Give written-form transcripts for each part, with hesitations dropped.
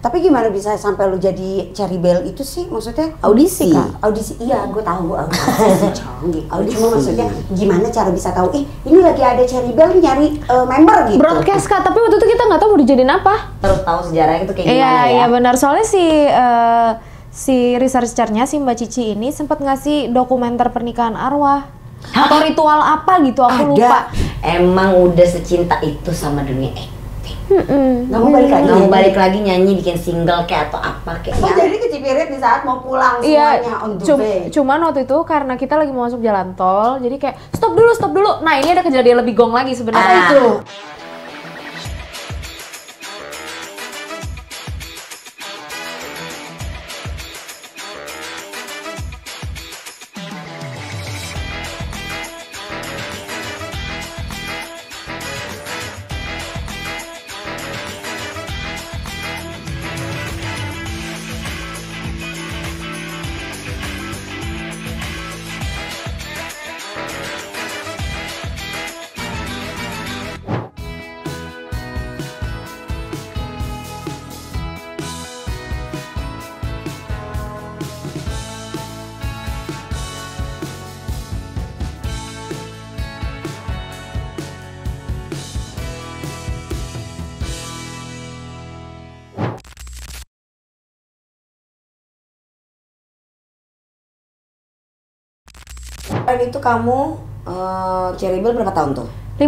Tapi gimana bisa sampai lu jadi Cherry Bell itu sih? Maksudnya Audisi, Kak? Audisi, iya gue tahu audisi canggih. Cuma maksudnya gimana cara bisa tahu, ini lagi ada Cherry Bell nyari member gitu. Broadcast, Kak, tapi waktu itu kita nggak tahu mau dijadiin apa. Terus tahu sejarahnya itu kayak gimana ya? Iya benar, soalnya si researchernya si Mbak Cici ini sempat ngasih dokumenter pernikahan arwah. Atau ritual apa gitu, aku lupa. Emang udah secinta itu sama dunia Nggak mau balik lagi. Nggak mau balik lagi nyanyi, bikin single kayak atau apa kayak. Oh, jadi kecipirit di saat mau pulang Iya, semuanya on the way. cuman waktu itu karena kita lagi mau masuk jalan tol, jadi kayak stop dulu. Nah ini ada kejadian lebih gong lagi sebenarnya. Itu. Dan itu kamu Cherry Bell berapa tahun tuh? 4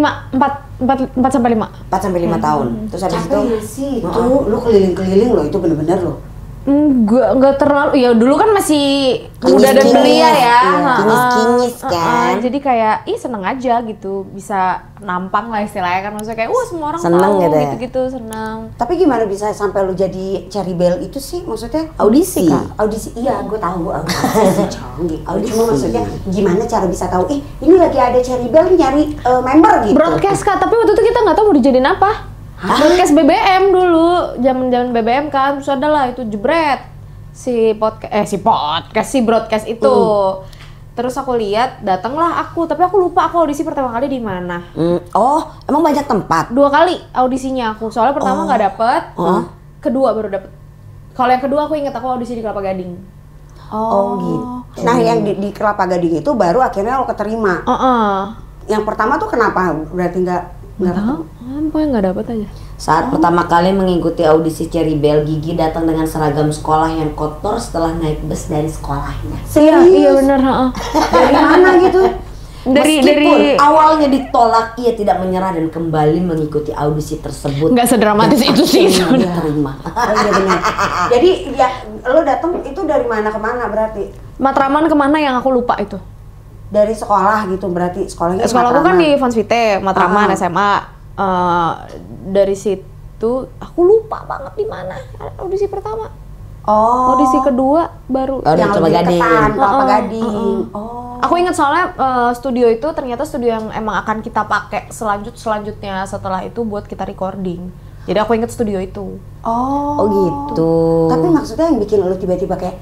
sampai 5. 4 sampai 5 tahun. Terus habis itu Capek nggak sih itu? Lu keliling-keliling loh, itu bener-bener loh. Enggak terlalu, ya dulu kan masih muda dan Kinyis-kinyis, belia ya. iya, kinyis-kinyis kan. Jadi kayak seneng aja gitu, bisa nampang lah istilahnya kan, maksudnya kayak semua orang Seneng tahu gitu ya? gitu-gitu, seneng. Tapi gimana bisa sampai lu jadi Cherry Bell itu sih? Maksudnya Audisi, Kak? Audisi, iya gue tahu audisi canggih. Cuma maksudnya gimana cara bisa tahu, ini lagi ada Cherry Bell nyari member gitu. Broadcast, Kak, tapi waktu itu kita nggak tahu mau dijadiin apa. Broadcast BBM dulu, zaman BBM kan, terus ada lah itu jebret si broadcast itu. Terus aku lihat, datanglah aku, tapi aku lupa aku audisi pertama kali di mana. Oh, emang banyak tempat? 2 kali audisinya aku, soalnya pertama nggak dapet, kedua baru dapet. Kalau yang kedua aku inget aku audisi di Kelapa Gading. Oh gitu. Nah yang di Kelapa Gading itu baru akhirnya lo keterima. Yang pertama tuh kenapa? Berarti nggak Pokoknya nggak dapet aja. Saat pertama kali mengikuti audisi Cherry Bell, Gigi datang dengan seragam sekolah yang kotor setelah naik bus dari sekolahnya. Iya bener. Dari mana gitu? Meskipun awalnya ditolak, ia tidak menyerah dan kembali mengikuti audisi tersebut. Nggak sedramatis itu sih sebenarnya. Diterima. Oh, iya benar. Jadi ya lo datang itu dari mana ke mana berarti? Matraman kemana yang aku lupa itu? Dari sekolah gitu berarti sekolahnya? Sekolahku kan di Fonsvite, Matraman SMA. Dari situ aku lupa banget di mana audisi pertama. Audisi kedua baru yang Kelapa lebih ketan, Kelapa Gading. Aku ingat soalnya studio itu ternyata studio yang emang akan kita pakai selanjutnya setelah itu buat kita recording. Jadi aku ingat studio itu. Oh gitu. Tapi maksudnya yang bikin lo tiba-tiba kayak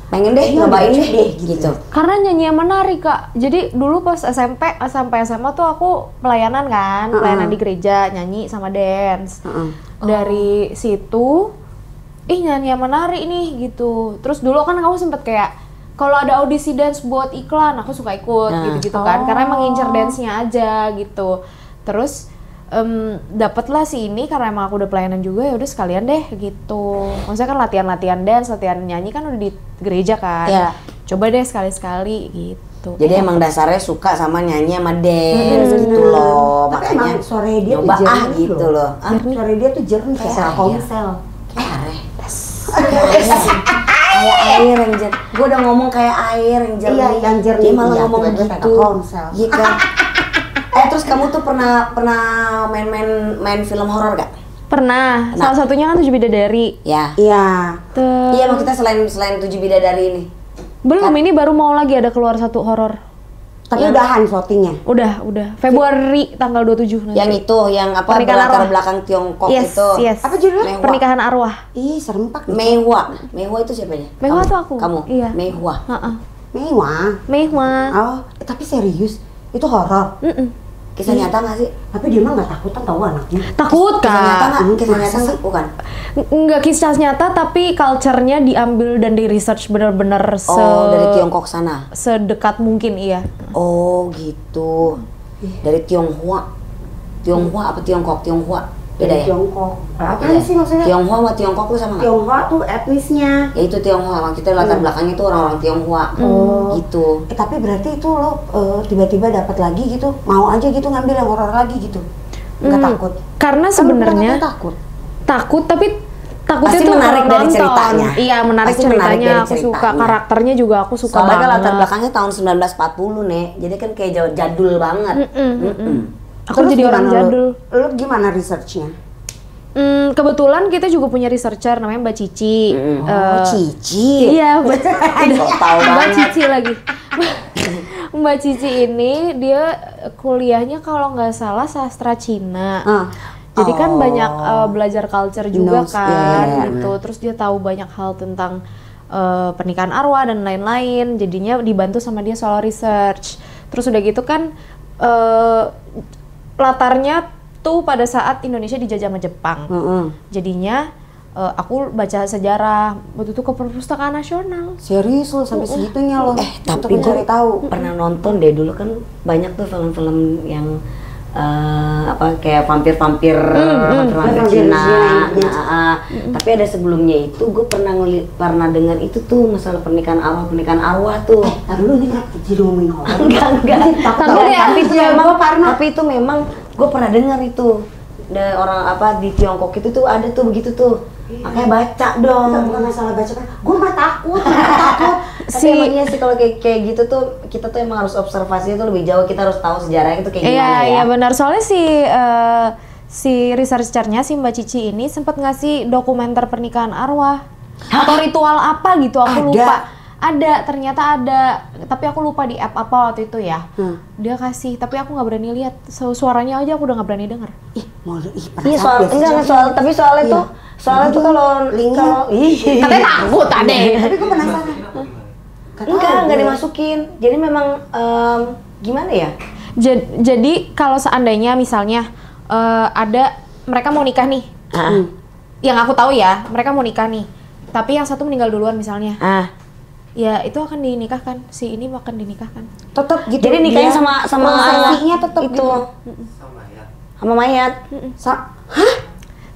pengen deh nyobain deh gitu. Karena nyanyi yang menarik, Kak. Jadi dulu pas SMP sampai SMA tuh aku pelayanan kan, pelayanan di gereja, nyanyi sama dance. Dari situ nyanyi yang menarik nih gitu. Terus dulu kan aku sempet kayak kalau ada audisi dance buat iklan, aku suka ikut gitu-gitu kan. Karena emang ngincer dance-nya aja gitu. Terus dapatlah si ini karena emang aku udah pelayanan juga, ya udah sekalian deh gitu. Maksudnya kan latihan ndansa, latihan nyanyi kan udah di gereja kan. Iya. Coba deh sekali-sekali gitu. Jadi emang dasarnya suka sama nyanyi sama dance gitu loh. Tapi Makanya emang suara dia nyoba tuh jernih gitu loh. Suara dia tuh jernih kayak Telkomsel. Kayak air yang jernih. Gue udah ngomong kayak air yang jernih. Iya, yang jernih. Dia malah Iya, ngomong tiba-tiba gitu. Telkomsel. Iya kan? Terus kamu tuh pernah main film horor gak? Pernah. Salah satunya kan 7 Bidadari. Ya. Iya. Iya, emang kita selain 7 Bidadari ini. Belum, ini baru mau lagi ada keluar satu horor. Tapi udahan syutingnya. Udah. Februari tanggal 27 nanti. Yang itu, yang apa Pernikahan berlatar arwah. belakang Tiongkok Yes. Apa judulnya? Mehwa. Pernikahan arwah. Ih, serempak nih. Mehwa itu siapanya? Mehwa Kamu? tuh aku. Kamu? Iya. Mehwa. Mewah. Mehwa. Oh, tapi serius? Itu horor? Kisah nyata nggak sih? Tapi dia mah nggak takutan tahu anaknya. Takut Kisah nyata Kak. nggak? Kisah nyata nggak? Bukan. Nggak kisah nyata tapi culture-nya diambil dan di research bener-bener Dari Tiongkok sana. sedekat mungkin iya. Oh gitu. Dari Tionghoa. Tionghoa apa Tiongkok? Tionghoa. Beda ya? Tiongkok. Apa Beda. sih maksudnya? Tionghoa sama Tiongkok lu sama nggak? Tionghoa tuh etnisnya. Ya itu Tionghoa. Kita latar belakangnya tuh orang-orang Tionghoa. Gitu. Tapi berarti itu lo tiba-tiba dapat lagi gitu, mau aja gitu ngambil yang horor lagi gitu. Nggak takut. Karena Kan lu sebenarnya bilang takut. takut tapi takutnya Pasti tuh menarik kalau dari nonton. ceritanya. Iya, menarik Pasti menarik ceritanya. dari Aku suka ceritanya. karakternya juga aku suka Soalnya kan banget. latar belakangnya tahun 1940 nih. Jadi kan kayak jadul banget. Aku Terus jadi orang gimana jadul. Lu gimana researchnya? Kebetulan kita juga punya researcher namanya Mbak Cici. Cici. Iya, Mbak Tahu Mbak banget. Cici lagi. Mbak Cici ini dia kuliahnya kalau nggak salah sastra Cina. Jadi kan banyak belajar culture juga Knows, kan iya. gitu. Terus dia tahu banyak hal tentang pernikahan arwah dan lain-lain. Jadinya dibantu sama dia soal research. Terus udah gitu kan latarnya tuh pada saat Indonesia dijajah sama Jepang. Jadinya aku baca sejarah waktu itu ke Perpustakaan Nasional. Serius lo sampai segitunya lo. Tapi untuk mencari tahu. pernah nonton deh dulu kan banyak tuh film-film yang kayak vampir-vampir Cina. Tapi ada sebelumnya itu gue pernah dengar itu tuh masalah pernikahan arwah tuh. Tapi lu ini kenapa jadi ngomongin horor? Enggak. Tapi itu memang gue pernah dengar itu. Dari orang di Tiongkok itu tuh ada tuh begitu tuh. Makanya baca dong. Itu bukan masalah baca kan. Gue mah takut, takut. Tapi emang iya sih kalau kayak gitu tuh kita tuh emang harus observasinya tuh lebih jauh, kita harus tahu sejarahnya itu kayak gimana ya. Iya benar, soalnya si researchernya si Mbak Cici ini sempat ngasih dokumenter pernikahan arwah atau ritual apa gitu, aku lupa. Ternyata ada, tapi aku lupa di app apa waktu itu ya. Dia kasih, tapi aku nggak berani lihat. Suaranya aja aku udah nggak berani denger. Iya soalnya tuh kalau Katanya takut adek. Tapi gue penasaran. enggak dimasukin. Jadi memang gimana ya? Jadi kalau seandainya misalnya ada mereka mau nikah nih, yang aku tahu ya mereka mau nikah nih, tapi yang satu meninggal duluan misalnya, ya itu akan dinikahkan, si ini akan dinikahkan. Tetap gitu. Jadi nikahnya sama prosesinya tetap itu gitu. sama mayat.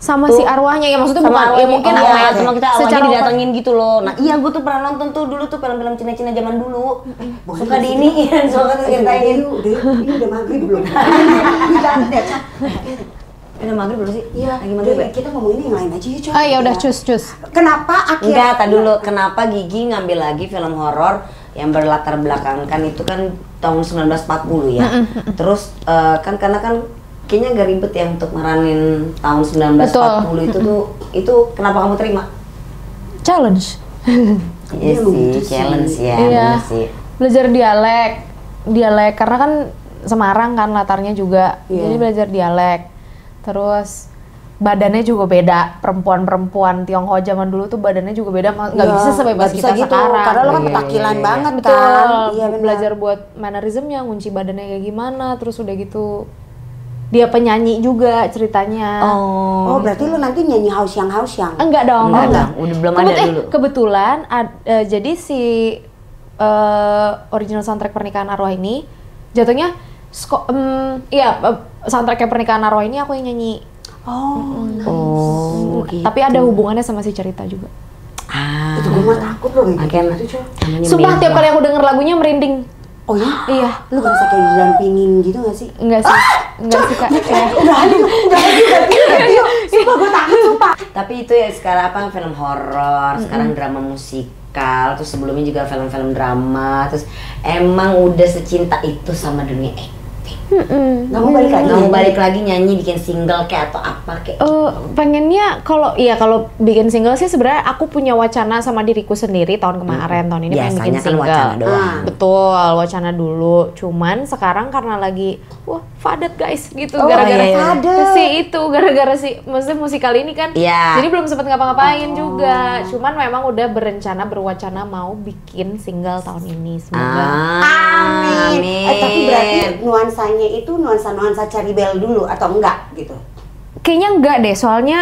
Sama si arwahnya ya, maksudnya bukan ya mungkin mayat sama kita arwahnya secara didatengin gitu loh. Nah iya gue tuh pernah nonton tuh dulu tuh film-film Cina-Cina zaman dulu. Suka diiniin, suka diceritain. Ini udah maghrib belum? Udah maghrib belum sih? Iya. Lagi maghrib ya? Kita ngomongin yang lain aja ya, Coy. ya udah cus. Kenapa akhirnya? Enggak, tadi dulu. Kenapa Gigi ngambil lagi film horor yang berlatar belakangkan itu kan tahun 1940 ya. Terus kan karena kan kayaknya agak ribet ya untuk meranin tahun 1940 itu tuh, itu kenapa kamu terima? Challenge. Iya sih, challenge ya, Iya. bener sih. Belajar dialek karena kan Semarang kan latarnya juga, jadi belajar dialek. Terus badannya juga beda, perempuan Tionghoa zaman dulu tuh badannya juga beda, nggak bisa sebebas kita gitu, sekarang. karena lo kan petakilan banget Betul, kan. Iya benar. belajar buat mannerismnya, ngunci badannya kayak gimana, terus udah gitu dia penyanyi juga ceritanya. Oh, berarti lo nanti nyanyi haus yang. Enggak dong. Enggak, udah belum ada dulu. Kebetulan jadi si original soundtrack pernikahan arwah ini jatuhnya soundtracknya pernikahan arwah ini aku yang nyanyi. Gitu. Tapi ada hubungannya sama si cerita juga. Itu gue mah takut loh Makin gitu. Sumpah tiap kali aku denger lagunya merinding. Oh ya? Iya. Lu berasa kayak didampingin gitu gak sih? Enggak sih. Enggak sih Kak. Udah aja. Sumpah gue takut, sumpah. Tapi itu ya sekarang film horor, sekarang drama musikal, terus sebelumnya juga film-film drama, terus emang udah secinta itu sama dunia acting. Gak mau balik lagi. Nggak mau balik lagi nyanyi bikin single kayak atau apa kayak. Pengennya kalau bikin single sih sebenarnya aku punya wacana sama diriku sendiri tahun kemarin, tahun ini pengen bikin Biasanya kan single. wacana doang. Betul, wacana dulu. Cuman sekarang karena lagi padat guys gitu gara-gara si maksudnya musikal ini kan. Iya. Jadi belum sempat ngapa-ngapain juga. Cuman memang udah berwacana mau bikin single tahun ini. Semoga. Amin. Tapi berarti nuansa nuansanya itu nuansa Caribel dulu atau enggak gitu? Kayaknya enggak deh, soalnya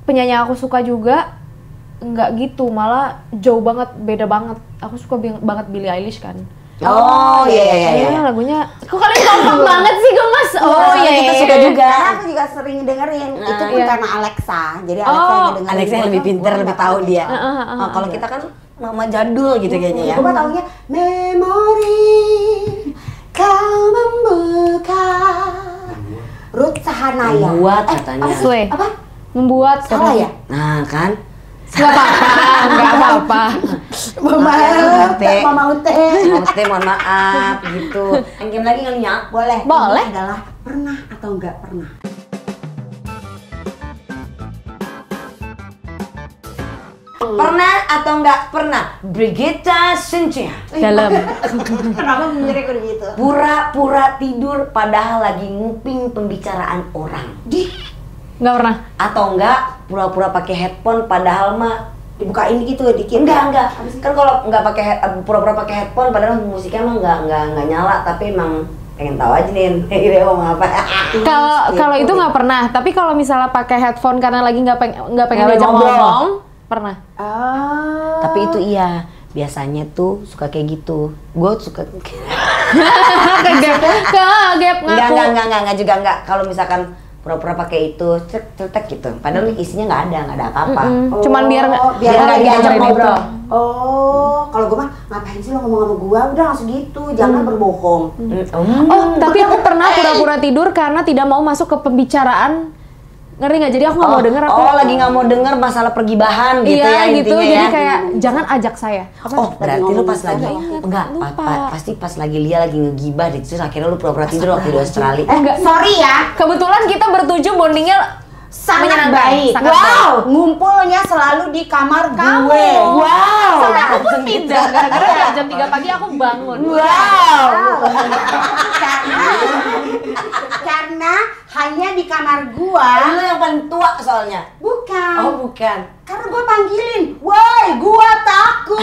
penyanyi aku suka juga enggak gitu, malah jauh banget, beda banget. Aku suka banget Billie Eilish kan. Oh iya. Lagunya kok kalian gampang banget sih gemes. Kita suka juga. Karena aku juga sering dengerin. Itu pun karena Alexa. Jadi Alexa yang dengerin. Alexa yang lebih pintar, lebih tahu dia. Kalau kita kan mama jadul gitu kayaknya ya. Gue taunya memori kau membuka Ruth Sahanaya. Membuat katanya. Apa? Membuat. Salah ya? Nah kan. Gak apa-apa. Mama Ute, mohon maaf gitu. Game lagi kali ya? Boleh. Boleh. Ini adalah pernah atau enggak pernah. Pernah atau enggak pernah? Brigitta Cynthia. Dalam. Kenapa menyerik begitu? Pura-pura tidur padahal lagi nguping pembicaraan orang. Nggak pernah. Atau enggak pura-pura pakai headphone padahal mah Dibukain gitu dikit. enggak. Kan kalau enggak pakai pura-pura pakai headphone padahal musiknya emang enggak nyala, tapi emang pengen tahu aja nih dia ngomong apa. Kalau itu nggak pernah, tapi kalau misalnya pakai headphone karena lagi nggak pengen diajak ngomong, pernah. Tapi itu iya, biasanya tuh suka kayak gitu. Gue suka Kegap ngaku. enggak juga enggak. Kalau misalkan pura-pura pakai itu, cetek gitu. Padahal isinya nggak ada apa-apa. Cuman biar nggak diajak ngobrol. Oh, kalau gue mah ngapain sih lo ngomong sama gue? Udah langsung gitu, jangan berbohong. Tapi aku pernah pura-pura tidur karena tidak mau masuk ke pembicaraan. Ngerti nggak? Jadi aku nggak mau denger. Lagi nggak mau denger masalah pergibahan gitu ya gitu. intinya. Jadi kayak jangan ajak saya. Berarti lu pas lagi pasti pas lagi Lia lagi ngegibah deh, terus akhirnya lu pura-pura tidur waktu di Australia. Sorry ya, Kebetulan kita bertuju bondingnya sangat menyenangkan. baik. Sangat Ngumpulnya selalu di kamar gue. Sampai aku pun pindah. Gara-gara jam 3 pagi aku bangun. Karena hanya di kamar gua. Lu yang paling tua soalnya. Bukan. Oh bukan. Karena gua panggilin, woi, gua takut.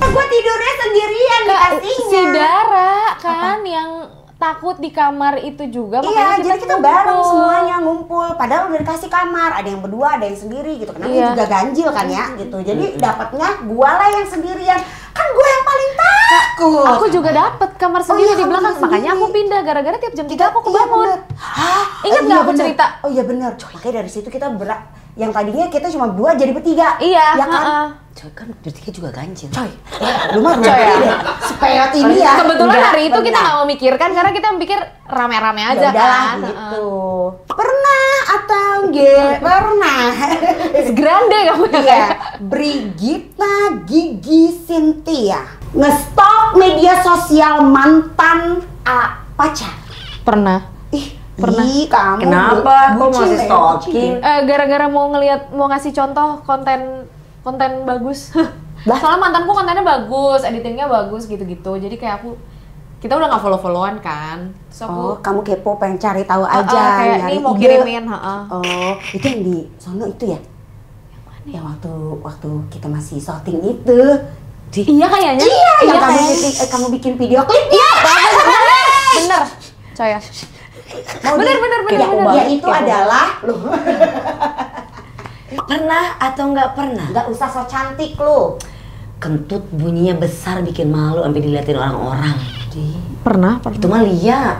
Gua tidurnya sendirian dikasihnya. Si Dara kan yang takut di kamar itu juga. Iya, jadi kita ngumpul. bareng semuanya ngumpul. Padahal udah dikasih kamar, ada yang berdua, ada yang sendiri gitu. Karena Iya. juga ganjil kan ya, gitu. Jadi dapatnya gua lah yang sendirian. Kan gua yang paling takut. Aku juga dapet kamar sendiri iya, di kamu belakang. sendiri. Makanya aku pindah gara-gara tiap jam 3 aku Iya, kebangun. bener. Hah? Ingat nggak aku bener. cerita? Oh iya bener. Makanya dari situ kita yang tadinya kita cuma berdua jadi bertiga. Iya, ya kan? Coy kan bertiga juga ganjil. Lu mah Coy ya. Supaya ini ya. Kebetulan Enggak, hari itu kita pernah. nggak memikirkan karena kita mikir rame-rame aja Ya udahlah, kan. gitu. Pernah atau enggak? Pernah. Grande kamu ya. Iya, Brigitta Gigi Cynthia ngestok media sosial mantan pacar. Pernah. Pernah. Ih, kamu Kenapa? Kok bucin masih ya, stalking? bucin. Gara-gara mau ngasih contoh konten bagus. Soalnya mantanku kontennya bagus, editingnya bagus gitu-gitu. Jadi kayak kita udah nggak follow-followan kan. Terus Oh, kamu kepo pengen cari tahu aja, kayak nyari ini mau ide. kirimin, Oh, itu yang di sono itu ya? Yang waktu kita masih syuting itu. Iya kayaknya. Iya, yang kayaknya. kamu bikin video klipnya. Bener. Coy ya. Bener. Ya itu adalah loh. Pernah atau nggak pernah? Nggak usah so cantik lu. Kentut bunyinya besar bikin malu sampai diliatin orang-orang. Pernah. Itu mah Lia.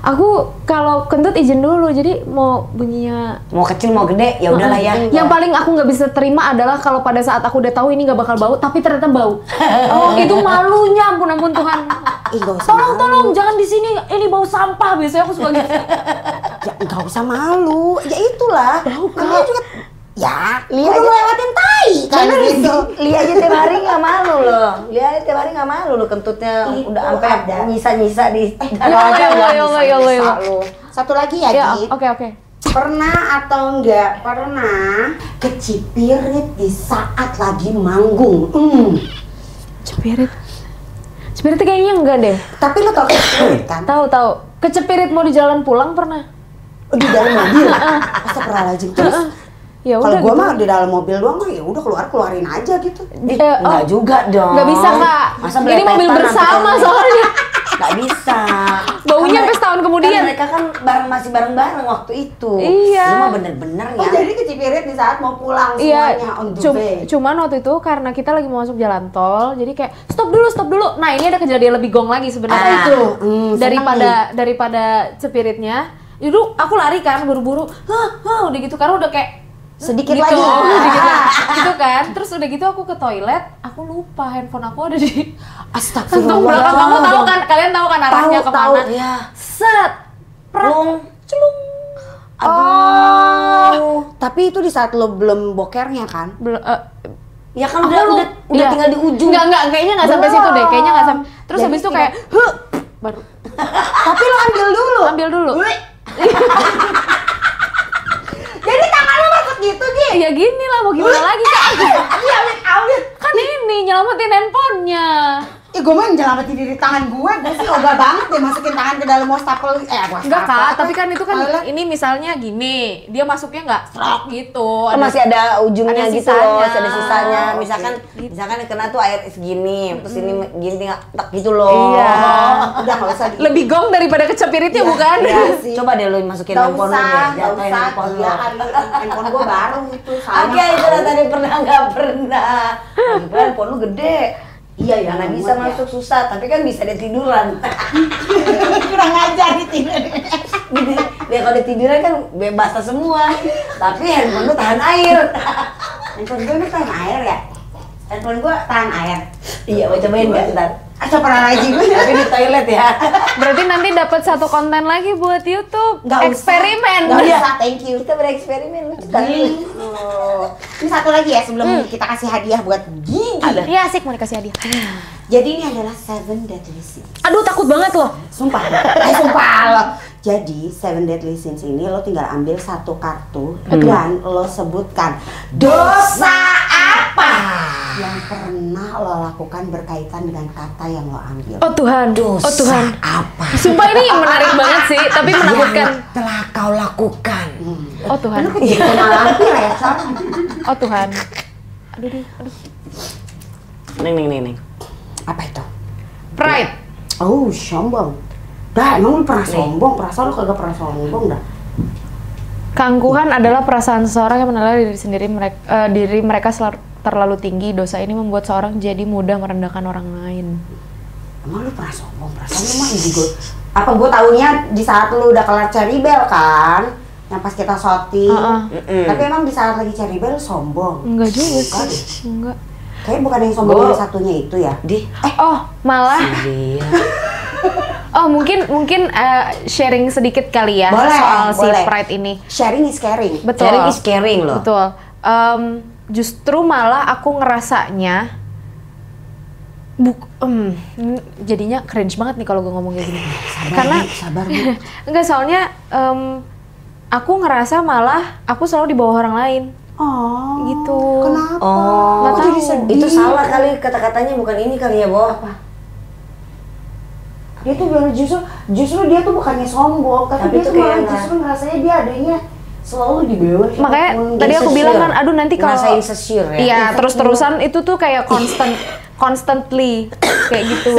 Aku kalau kentut izin dulu, jadi mau bunyinya. Mau kecil mau gede ya udahlah ya. Yang paling aku nggak bisa terima adalah kalau pada saat aku udah tahu ini nggak bakal bau, tapi ternyata bau. Itu malunya, ampun Tuhan. Ih, nggak usah Tolong, jangan di sini. Ini bau sampah. Biasanya aku suka gitu. Ya nggak usah malu. Ya itulah. Namanya juga. Ya, Lia udah lewatin tai kan gitu. Lia aja tiap hari nggak malu loh. Lia aja tiap hari nggak malu loh kentutnya Itu udah sampai ada. nyisa-nyisa di. Ya Allah. Satu lagi ya, Ya, Gi. oke. Pernah atau enggak pernah kecipirit di saat lagi manggung? Cepirit kayaknya enggak deh. Tapi lo tau kecipirit kan? Tahu. Kecepirit mau di jalan pulang pernah. Di dalam mobil. Astagfirullahaladzim. Terus Ya Kalau udah gue gitu. mah di dalam mobil doang mah ya udah keluarin aja gitu. Enggak juga dong. Nggak bisa Kak. Masa Ini mobil belepetan bersama nanti soalnya. Nggak bisa. Baunya Kan sampai setahun kemudian. Kan mereka kan masih bareng-bareng waktu itu. Iya. Lu mah bener-bener ya. Oh jadi ke Cipirit di saat mau pulang Iya, semuanya on the way. cuman waktu itu karena kita lagi mau masuk jalan tol, jadi kayak stop dulu. Nah ini ada kejadian lebih gong lagi sebenarnya itu daripada Cipiritnya. Itu aku lari kan buru-buru, udah gitu karena udah kayak Sedikit gitu, lagi. gitu kan. Terus udah gitu aku ke toilet, aku lupa handphone aku ada di kantong Astagfirullah. belakang. Kamu tahu kan, kalian tahu kan arahnya Tahu, kemana? tahu. Iya. Set, Plung. celung. Oh, tapi itu di saat lo belum bokernya kan? Ya kan Aku udah iya. tinggal di ujung. Enggak, kayaknya nggak sampai situ deh, kayaknya nggak sampai. Terus Jadi habis itu tinggal- kayak, baru Tapi lo ambil dulu. Jadi tangan lo masuk gitu, Gi? ya gini lah, mau gimana lagi Kak? Iya, ambil. Kan ini nyelamatin handphonenya. Gue mah nyelamatin diri tangan gue sih ogah banget deh masukin tangan ke dalam wastafel. Enggak Kak, tapi kan itu kan ini misalnya gini, dia masuknya nggak strok gitu. Kan masih ada ujungnya ada gitu loh, sisanya. masih ada sisanya. Oh, Misalkan kena tuh air segini, terus ini gini tinggal tak gitu loh. Iya. Udah nggak usah Lebih gong daripada kecepiritnya bukan? Iya sih. Coba deh lu masukin Nggak handphone lu usah, deh, nggak jatuhin usah. handphone lu. Gila kali, handphone gue baru itu. Oke, itu lah tadi pernah nggak pernah. Lagipula handphone lu gede. Iya ya, Karena bisa masuk susah, tapi kan bisa dia tiduran. kurang ajar tidur. Gitu. Dia kalau dia tiduran kan bebas semua. Tapi handphone lu tahan air. Handphone gue ini tahan air ya? Handphone gue tahan air. Iya, mau cobain nggak ntar? Asal pernah lagi gue. Tapi di toilet ya. Berarti nanti dapat satu konten lagi buat YouTube. Nggak usah. Eksperimen. Nggak usah, thank you. Kita bereksperimen lucu kali. Oh. Ini satu lagi ya sebelum kita kasih hadiah buat Gigi. Iya asik, mau dikasih hadiah. Jadi ini adalah 7 deadly sins. Aduh takut banget loh. Sumpah, sumpah lo. Jadi 7 deadly sins ini lo tinggal ambil satu kartu dan lo sebutkan dosa apa yang pernah lo lakukan berkaitan dengan kata yang lo ambil. Oh Tuhan. Dosa Oh Tuhan. apa Sumpah ini menarik banget sih, tapi menakutkan. yang telah kau lakukan? Oh Tuhan. Kenal lampir ya, Sar? Oh Tuhan. Aduh. Neng. Apa itu? Pride. Oh, sombong. Dah, emang lu pernah sombong? Perasaan lu kagak pernah sombong dah. Keangkuhan adalah perasaan seseorang yang menilai diri mereka terlalu tinggi. Dosa ini membuat seorang jadi mudah merendahkan orang lain. Emang lu pernah sombong? Perasaan lu mah indigo. Apa gue taunya di saat lu udah kelar Cherry Bell kan? Yang pas kita syuting. Tapi emang di saat lagi Cherry Bell sombong? Enggak juga sih. Enggak. Kayaknya bukan yang sombong yang satunya itu ya? Oh, malah. Iya. Oh, mungkin sharing sedikit kali ya Boleh, soal si boleh. Pride ini. Sharing is caring. Betul. Sharing is caring loh. Betul. Justru malah aku ngerasanya jadinya cringe banget nih kalau gue ngomong kayak gini. Sabar Bu. Enggak, soalnya aku ngerasa malah aku selalu di bawah orang lain. Oh, Gitu. Kenapa? Oh, Nggak jadi tahu. sedih. itu salah kali kata-katanya, bukan ini kali ya, Bo. Apa? Dia tuh bilang justru dia tuh bukannya sombong, tapi dia itu tuh kayak malah justru ngerasanya dia adanya selalu di bawah. Makanya tadi aku bilang kan, aduh nanti kalau Ngerasa insecure ya. iya terus-terusan itu tuh kayak constantly kayak gitu.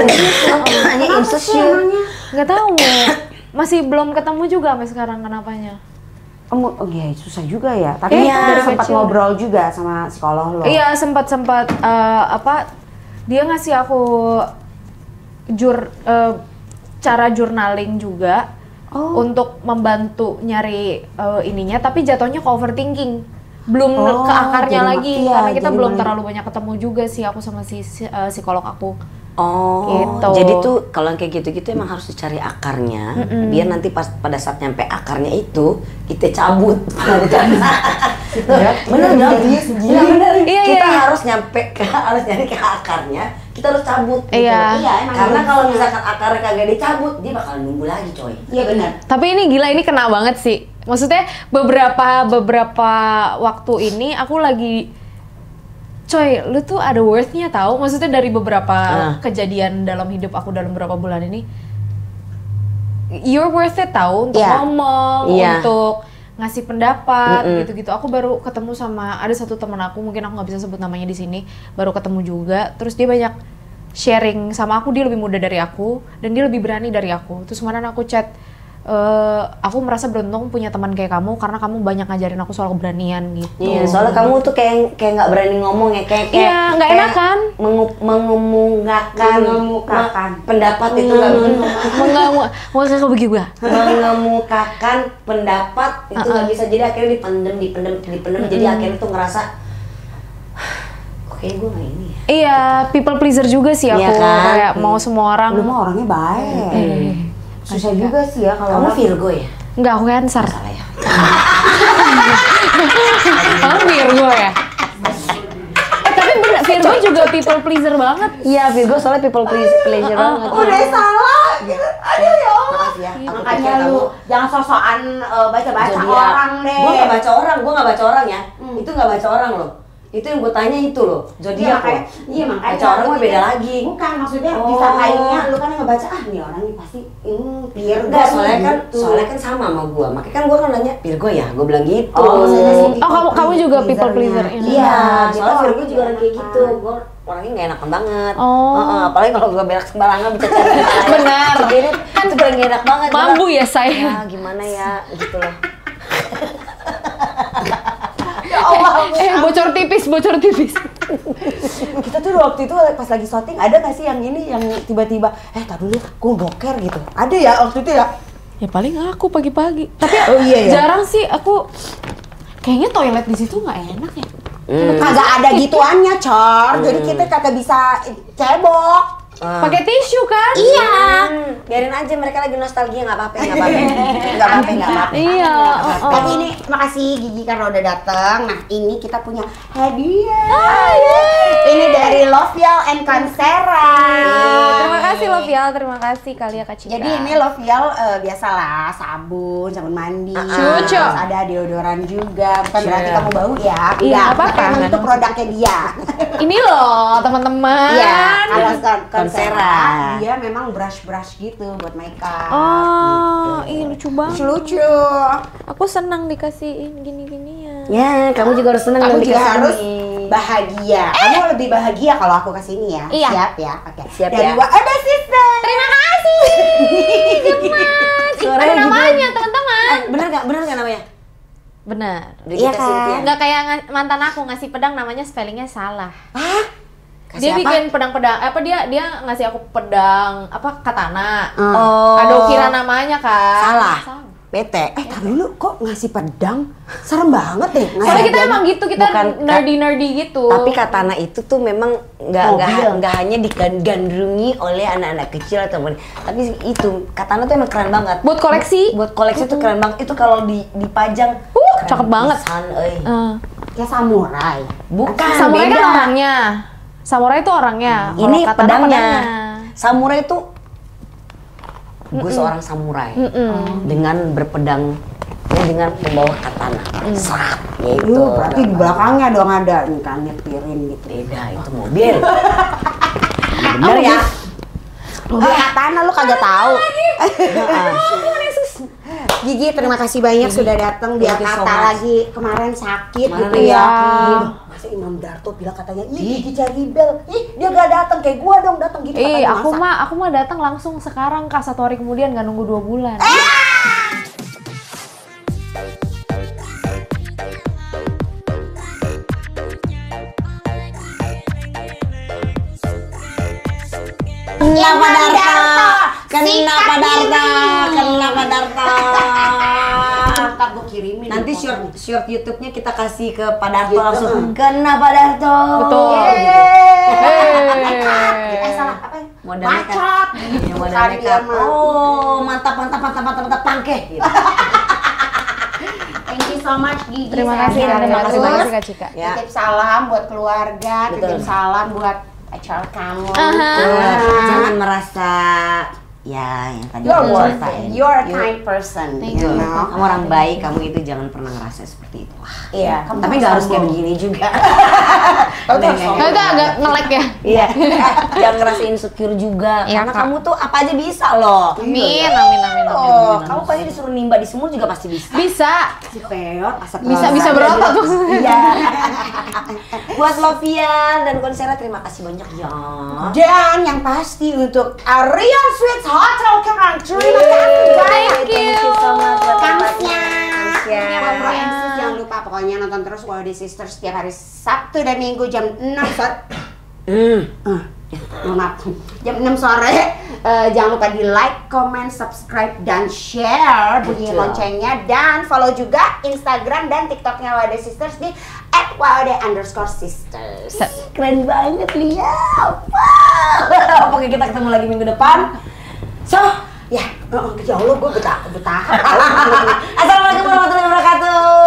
Hanya insecure. Nggak tahu, masih belum ketemu juga sampai sekarang kenapanya. Oh iya, susah juga ya. Tapi Dari sempat kecil. ngobrol juga sama psikolog lo. Iya sempat dia ngasih aku cara journaling juga untuk membantu nyari ininya, tapi jatuhnya ke overthinking, belum ke akarnya jadi lagi iya, karena kita jadi belum malah- terlalu banyak ketemu juga sih aku sama si psikolog aku. Oh, Gitu. jadi tuh kalau yang kayak gitu-gitu emang harus dicari akarnya, biar nanti pada saat nyampe akarnya itu kita cabut. Bener dong? Iya bener. Iya, Kita iya. harus nyampe harus nyari ke akarnya, kita harus cabut. Gitu. Iya. Iya, emang Karena bisa. kalau misalkan akarnya kagak dicabut, dia bakal nunggu lagi, coy. Iya benar. Tapi ini gila, ini kena banget sih. Maksudnya beberapa waktu ini aku lagi, coy, lu tuh ada worth-nya tahu. Maksudnya dari beberapa kejadian dalam hidup aku dalam beberapa bulan ini, you're worth it tahu untuk Iya. ngomong, Iya. untuk ngasih pendapat gitu-gitu. Aku baru ketemu sama ada satu teman aku, mungkin aku nggak bisa sebut namanya di sini, baru ketemu juga. Terus dia banyak sharing sama aku, dia lebih muda dari aku dan dia lebih berani dari aku. Terus kemarin aku chat, aku merasa beruntung punya teman kayak kamu karena kamu banyak ngajarin aku soal keberanian gitu. Iya, soalnya kamu tuh kayak nggak berani ngomong ya, kayak iya, nggak enak kan? Mengemukakan pendapat itu nggak mengemukakan pendapat itu nggak bisa, jadi akhirnya dipendem jadi akhirnya tuh ngerasa kayak gue nggak ini ya. Iya, people pleaser juga sih aku, iya kan? kayak mau semua orang. Lu mah orangnya baik. Susah juga sih ya kalau kamu Virgo ya? Enggak, aku Cancer. Salah ya. Kamu Virgo ya? Tapi bener, Virgo juga people pleaser banget. Iya, Virgo soalnya people pleaser banget. Udah salah gitu. Aduh ya Allah. Maaf ya, aku Makanya pikir lu kamu jangan sosokan baca-baca zodiak. orang deh. Gue nggak baca orang ya. Itu nggak baca orang loh. Itu yang gue tanya itu loh, zodiak loh. Iya makanya Baca orang mah beda lagi. Bukan, maksudnya disangkainnya lu kan yang ngebaca, nih orang ini pasti Virgo. Enggak, soalnya gitu. kan sama gue. Makanya kan gue kan nanya Virgo ya, gue bilang gitu. Kamu juga people pleaser. Iya, soalnya Virgo juga orang kayak gitu. Gue orangnya nggak enakan banget. Apalagi kalau gue berak sembarangan bisa cari. Benar. Jadi kan itu paling gak enak banget. Mampu ya saya. Ya gimana ya, gitu loh. Bocor tipis. Kita tuh waktu itu pas lagi syuting ada nggak sih yang ini yang tiba-tiba tak dulu gue boker gitu, ada ya waktu itu ya? Ya paling aku pagi-pagi. Tapi iya ya. jarang sih aku. Kayaknya toilet di situ nggak enak ya. Kagak ada gituannya, Cor. Jadi kita kagak bisa cebok. Pakai tisu kan? Iya. Biarin aja, mereka lagi nostalgia, nggak apa-apa. Iya. Tapi ini makasih Gigi karena udah datang. Nah ini kita punya hadiah. Ini dari Lovial and Consera. Terima kasih Lovial, terima kasih Kalia Kak Cika. Jadi ini Lovial biasalah sabun mandi. Cucu. Terus ada deodoran juga. Bukan berarti kamu bau ya. Iya, apa-apa. Emang itu produknya dia. Ini loh teman-teman. Iya, kalau Consera Consera. dia memang brush gitu buat makeup. Oh, ih lucu banget. Lucu. Aku senang dikasihin gini-gini ya. Ya, kamu juga harus senang Kamu dan juga dikasih harus ini. bahagia. Kamu lebih bahagia kalau aku kasih ini ya. Iya. Siap ya. Oke. Siap Dari ya. Ada Sister. Terima kasih. Gemas. Suaranya Ada juga. namanya teman-teman. Bener nggak namanya? Benar. Iya kan? Nggak kayak mantan aku ngasih pedang, namanya spellingnya salah. Kasih Dia apa? bikin pedang-pedang dia ngasih aku pedang katana. Oh. Ada kira namanya kan. Salah. Bete. Tar dulu kok ngasih pedang? Serem banget deh. Soalnya kita emang gitu, kita Bukan, nerdy gitu. Tapi katana itu tuh memang Mobil. nggak hanya digandrungi oleh anak-anak kecil atau tapi itu katana tuh emang keren banget. buat koleksi. Buat koleksi tuh keren banget. Itu kalau dipajang Cakep banget. pisan, euy. Kayak samurai. Bukan, Samurai beda. kan orangnya. Samurai itu orangnya. Kalau Ini katana pedangnya. Samurai itu gue seorang samurai dengan berpedang dengan membawa katana. Sat, yaitu. Berarti di belakangnya dong ada nih kan nyetirin gitu. Beda, itu mobil. Bener ya. Mobil katana lu kagak tahu. Gigi terima kasih banyak sudah datang. Biar Thank you so kata much. lagi kemarin sakit Kemarin gitu ya. sakit. Masa Imam Darto bilang katanya, ih Gigi cari bel, ih dia gak datang kayak gua dong datang gitu katanya. Aku mah datang langsung sekarang Kak, 1 hari kemudian, nggak nunggu 2 bulan. Kenapa Darta? Kenapa Darta? Kenapa Darta? Ntar gua kirimin. Nanti short YouTube-nya kita kasih ke Pak Darto langsung. Kenapa Darto? Betul. Salah apa ya? Modal nekat. Bacot. Ya, modal Bukan nekat. dia mah. Oh, mantap tangke. Gitu. Thank you so much Gigi. Terima kasih, Sehat terima kasih terus. Kak Cika. Ya. Titip salam buat keluarga, Betul. titip salam buat pacar kamu. Aha. Jangan merasa Ya, yang tadi You're aku worth ceritain. it. You're a kind person. Thank you you. know? Kamu orang baik, kamu itu jangan pernah ngerasa seperti itu. Iya, kamu Tapi nggak harus kayak sombong. begini juga. Kamu tuh harus Nggak, Nah, itu agak nge-lag ya. Iya, jangan ngerasa insecure juga. Iya, Karena Kak. kamu tuh apa aja bisa loh. Amin, amin, amin, amin. Oh, kamu pasti disuruh nimba di semut juga pasti bisa. Bisa. Si peot, asap Bisa berotot tuh. Iya. Buat Lovian dan Konsera terima kasih banyak ya. Dan yang pasti untuk Arion Suites Hotel Kemang, terima kasih banyak. Thank you. so much buat Kansnya. Kansnya. Pro MC jangan lupa pokoknya nonton terus WD Sisters setiap hari Sabtu dan Minggu jam 6 sore. Maaf, jam 6 sore. Jangan lupa di like, comment, subscribe, dan share bunyi Betul. loncengnya, dan follow juga Instagram dan TikToknya WD Sisters di @wd_sisters. Keren banget Lia. Wow. Pokoknya kita ketemu lagi minggu depan. So, Ya, ya Allah, gue betah. Assalamualaikum warahmatullahi wabarakatuh.